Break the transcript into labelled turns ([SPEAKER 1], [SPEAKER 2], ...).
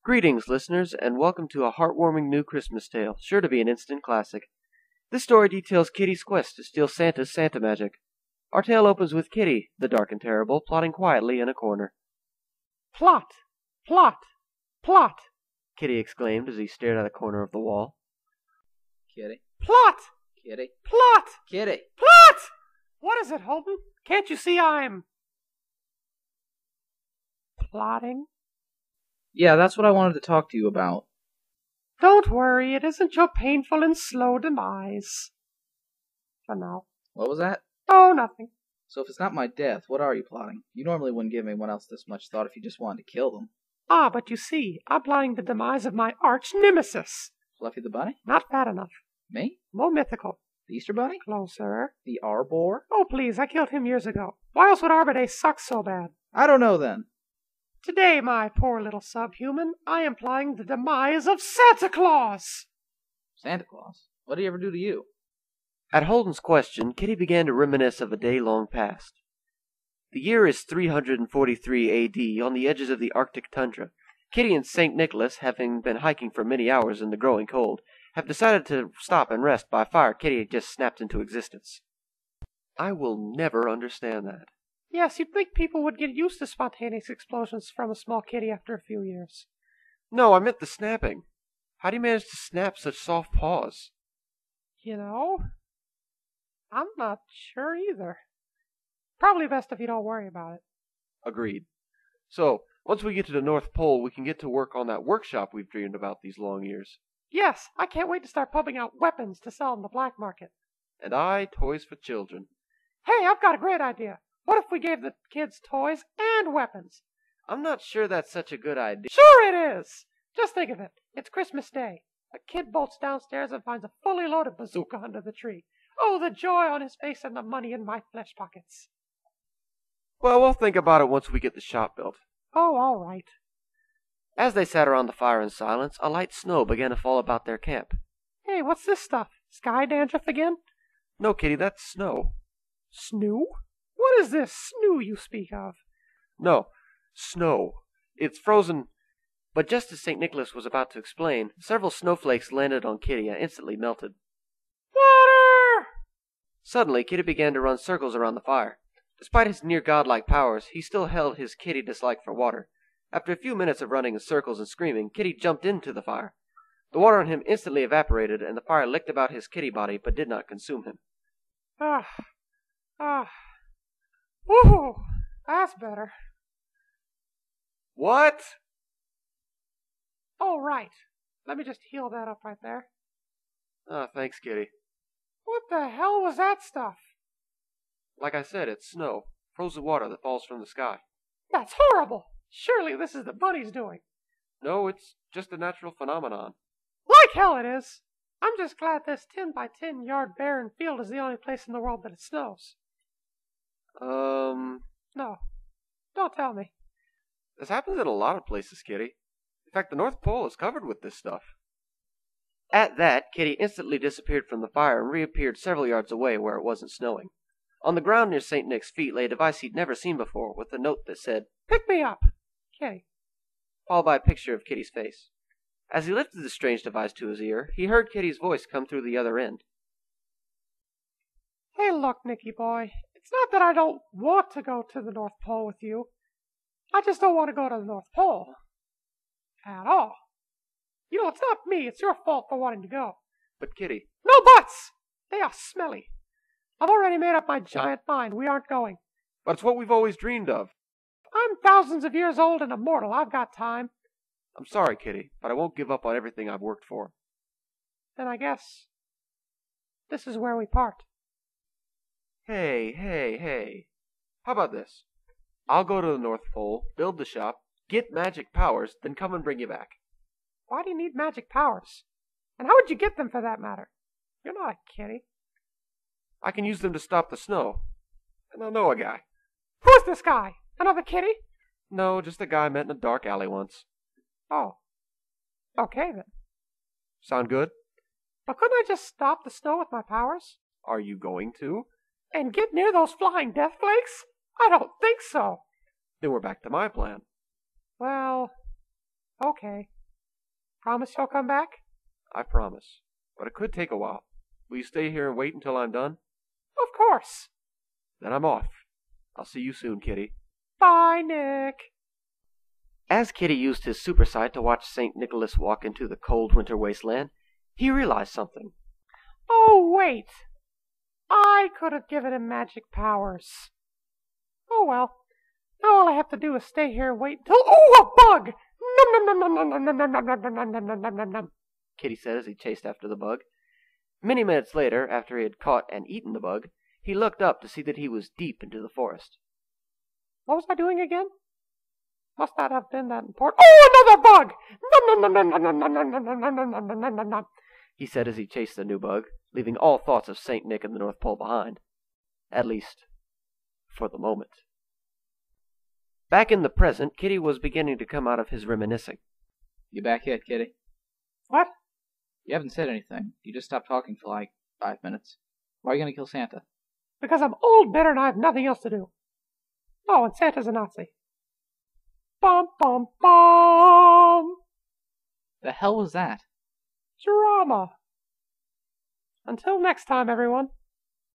[SPEAKER 1] Greetings, listeners, and welcome to a heartwarming new Christmas tale, sure to be an instant classic. This story details Kitty's quest to steal Santa's Santa magic. Our tale opens with Kitty, the dark and terrible, plotting quietly in a corner.
[SPEAKER 2] Plot! Plot! Plot!
[SPEAKER 1] Kitty exclaimed as he stared at a corner of the wall.
[SPEAKER 3] Kitty.
[SPEAKER 2] Plot!
[SPEAKER 3] Kitty.
[SPEAKER 2] Plot!
[SPEAKER 3] Kitty.
[SPEAKER 2] Plot! What is it, Holden? Can't you see I'm plotting?
[SPEAKER 3] Yeah, that's what I wanted to talk to you about.
[SPEAKER 2] Don't worry, it isn't your painful and slow demise. For now.
[SPEAKER 3] What was that?
[SPEAKER 2] Oh, nothing.
[SPEAKER 3] So if it's not my death, what are you plotting? You normally wouldn't give anyone else this much thought if you just wanted to kill them.
[SPEAKER 2] Ah, but you see, I'm plotting the demise of my arch-nemesis.
[SPEAKER 3] Fluffy the Bunny?
[SPEAKER 2] Not fat enough.
[SPEAKER 3] Me?
[SPEAKER 2] More mythical.
[SPEAKER 3] The Easter Bunny?
[SPEAKER 2] Closer.
[SPEAKER 3] The Arbor?
[SPEAKER 2] Oh, please, I killed him years ago. Why else would Arbor Day suck so bad?
[SPEAKER 3] I don't know then.
[SPEAKER 2] Today, my poor little subhuman, I am plotting the demise of Santa Claus!
[SPEAKER 3] Santa Claus? What did he ever do to you?
[SPEAKER 1] At Holden's question, Kitty began to reminisce of a day long past. The year is 343 A.D., on the edges of the Arctic tundra. Kitty and St. Nicholas, having been hiking for many hours in the growing cold, have decided to stop and rest by a fire Kitty had just snapped into existence. I will never understand that.
[SPEAKER 2] Yes, you'd think people would get used to spontaneous explosions from a small kitty after a few years.
[SPEAKER 1] No, I meant the snapping. How do you manage to snap such soft paws?
[SPEAKER 2] You know, I'm not sure either. Probably best if you don't worry about it.
[SPEAKER 1] Agreed. So, once we get to the North Pole, we can get to work on that workshop we've dreamed about these long years.
[SPEAKER 2] Yes, I can't wait to start pumping out weapons to sell in the black market.
[SPEAKER 1] And toys for children.
[SPEAKER 2] Hey, I've got a great idea. What if we gave the kids toys and weapons?
[SPEAKER 1] I'm not sure that's such a good idea.
[SPEAKER 2] Sure it is! Just think of it. It's Christmas Day. A kid bolts downstairs and finds a fully loaded bazooka under the tree. Oh, the joy on his face and the money in my flesh pockets.
[SPEAKER 1] Well, we'll think about it once we get the shop built.
[SPEAKER 2] Oh, all right.
[SPEAKER 1] As they sat around the fire in silence, a light snow began to fall about their camp.
[SPEAKER 2] Hey, what's this stuff? Sky dandruff again?
[SPEAKER 1] No, Kitty, that's snow.
[SPEAKER 2] Snoo? What is this snoo you speak of?
[SPEAKER 1] No, snow. It's frozen. But just as St. Nicholas was about to explain, several snowflakes landed on Kitty and instantly melted.
[SPEAKER 2] Water!
[SPEAKER 1] Suddenly, Kitty began to run circles around the fire. Despite his near-godlike powers, he still held his kitty dislike for water. After a few minutes of running in circles and screaming, Kitty jumped into the fire. The water on him instantly evaporated, and the fire licked about his kitty body but did not consume him.
[SPEAKER 2] Woohoo! That's better.
[SPEAKER 1] What?
[SPEAKER 2] Oh, right. Let me just heal that up right there.
[SPEAKER 1] Thanks, Kitty.
[SPEAKER 2] What the hell was that stuff?
[SPEAKER 1] Like I said, it's snow. Frozen water that falls from the sky.
[SPEAKER 2] That's horrible! Surely this is the bunny's doing.
[SPEAKER 1] No, it's just a natural phenomenon.
[SPEAKER 2] Like hell it is! I'm just glad this 10-by-10-yard barren field is the only place in the world that it snows. No. Don't tell me.
[SPEAKER 1] This happens in a lot of places, Kitty. In fact, the North Pole is covered with this stuff. At that, Kitty instantly disappeared from the fire and reappeared several yards away where it wasn't snowing. On the ground near St. Nick's feet lay a device he'd never seen before, with a note that said,
[SPEAKER 2] "Pick me up, Kitty,"
[SPEAKER 1] followed by a picture of Kitty's face. As he lifted the strange device to his ear, he heard Kitty's voice come through the other end.
[SPEAKER 2] Hey, look, Nicky boy. It's not that I don't want to go to the North Pole with you. I just don't want to go to the North Pole. At all. You know, it's not me. It's your fault for wanting to go.
[SPEAKER 1] But Kitty...
[SPEAKER 2] No buts! They are smelly. I've already made up my giant mind. We aren't going.
[SPEAKER 1] But it's what we've always dreamed of.
[SPEAKER 2] I'm thousands of years old and immortal. I've got time.
[SPEAKER 1] I'm sorry, Kitty, but I won't give up on everything I've worked for.
[SPEAKER 2] Then I guess this is where we part.
[SPEAKER 1] Hey. How about this? I'll go to the North Pole, build the shop, get magic powers, then come and bring you back.
[SPEAKER 2] Why do you need magic powers? And how would you get them for that matter? You're not a kitty.
[SPEAKER 1] I can use them to stop the snow. And I know a guy.
[SPEAKER 2] Who's this guy? Another kitty?
[SPEAKER 1] No, just a guy I met in a dark alley once.
[SPEAKER 2] Oh. Okay then.
[SPEAKER 1] Sound good?
[SPEAKER 2] But couldn't I just stop the snow with my powers?
[SPEAKER 1] Are you going to?
[SPEAKER 2] And get near those flying death flakes? I don't think so.
[SPEAKER 1] Then we're back to my plan.
[SPEAKER 2] Well, okay. Promise you'll come back?
[SPEAKER 1] I promise. But it could take a while. Will you stay here and wait until I'm done?
[SPEAKER 2] Of course.
[SPEAKER 1] Then I'm off. I'll see you soon, Kitty.
[SPEAKER 2] Bye, Nick.
[SPEAKER 1] As Kitty used his super sight to watch St. Nicholas walk into the cold winter wasteland, he realized something.
[SPEAKER 2] Oh, wait. I could have given him magic powers. Oh well. Now all I have to do is stay here and wait until— Oh, a bug! Num num num num num num num num num num num num num num num.
[SPEAKER 1] Kitty said as he chased after the bug. Many minutes later, after he had caught and eaten the bug, he looked up to see that he was deep into the forest.
[SPEAKER 2] What was I doing again? Must not have been that important. Oh, another bug! Num num num num num num num num num num num num num num num.
[SPEAKER 1] He said as he chased the new bug, leaving all thoughts of St. Nick and the North Pole behind. At least, for the moment. Back in the present, Kitty was beginning to come out of his reminiscing.
[SPEAKER 3] You back yet, Kitty?
[SPEAKER 2] What?
[SPEAKER 3] You haven't said anything. You just stopped talking for like 5 minutes. Why are you gonna kill Santa?
[SPEAKER 2] Because I'm old, bitter, and I have nothing else to do. Oh, and Santa's a Nazi. Bum, bum, bum!
[SPEAKER 3] The hell was that?
[SPEAKER 2] Drama. Until next time, everyone.